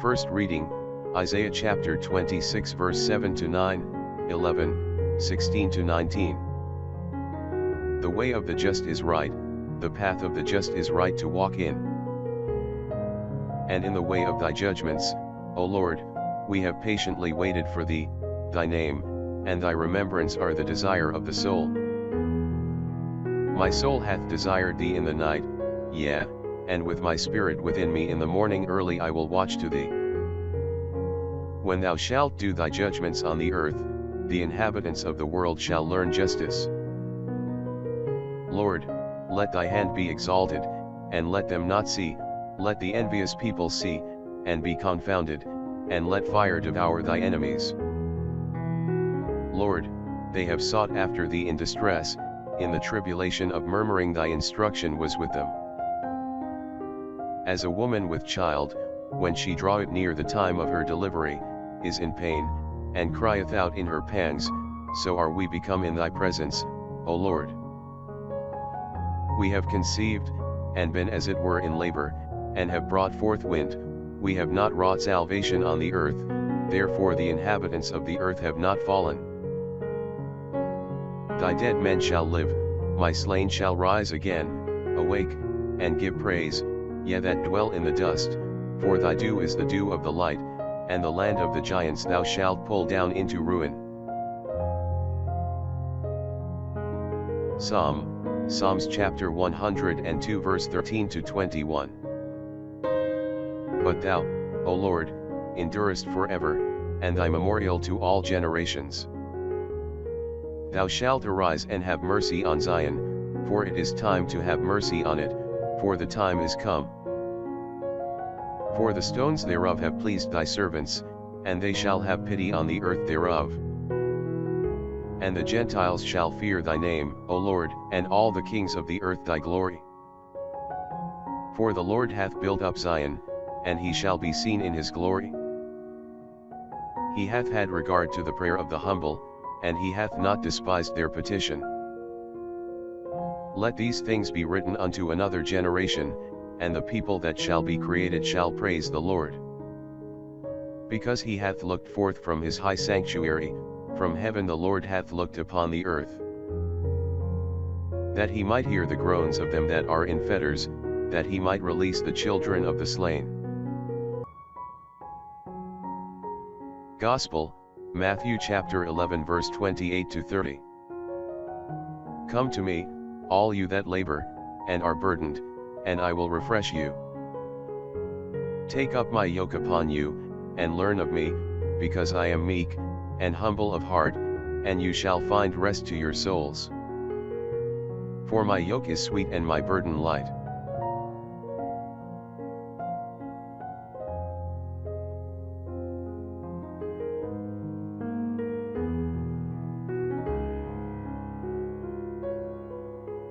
First reading, Isaiah chapter 26 verse 7 to 9, 11, 16 to 19. The way of the just is right, the path of the just is right to walk in. And in the way of thy judgments, O Lord, we have patiently waited for thee, thy name, and thy remembrance are the desire of the soul. My soul hath desired thee in the night, yea, and with my spirit within me in the morning early I will watch to thee. When thou shalt do thy judgments on the earth, the inhabitants of the world shall learn justice. Lord, let thy hand be exalted, and let them not see, let the envious people see, and be confounded, and let fire devour thy enemies. Lord, they have sought after thee in distress, in the tribulation of murmuring thy instruction was with them. As a woman with child, when she draweth near the time of her delivery, is in pain, and crieth out in her pangs, so are we become in thy presence, O Lord. We have conceived, and been as it were in labor, and have brought forth wind, we have not wrought salvation on the earth, therefore the inhabitants of the earth have not fallen. Thy dead men shall live, my slain shall rise again, awake, and give praise, ye that dwell in the dust, for thy dew is the dew of the light, and the land of the giants thou shalt pull down into ruin. Psalms chapter 102 verse 13 to 21. But thou, O Lord, endurest forever, and thy memorial to all generations. Thou shalt arise and have mercy on Zion, for it is time to have mercy on it, for the time is come. For the stones thereof have pleased thy servants, and they shall have pity on the earth thereof. And the Gentiles shall fear thy name, O Lord, and all the kings of the earth thy glory. For the Lord hath built up Zion, and he shall be seen in his glory. He hath had regard to the prayer of the humble, and he hath not despised their petition. Let these things be written unto another generation, and the people that shall be created shall praise the Lord. Because he hath looked forth from his high sanctuary, from heaven the Lord hath looked upon the earth, that he might hear the groans of them that are in fetters, that he might release the children of the slain. Gospel, Matthew chapter 11 verse 28 to 30. Come to me, all you that labor, and are burdened, and I will refresh you. Take up my yoke upon you, and learn of me, because I am meek, and humble of heart, and you shall find rest to your souls. For my yoke is sweet and my burden light.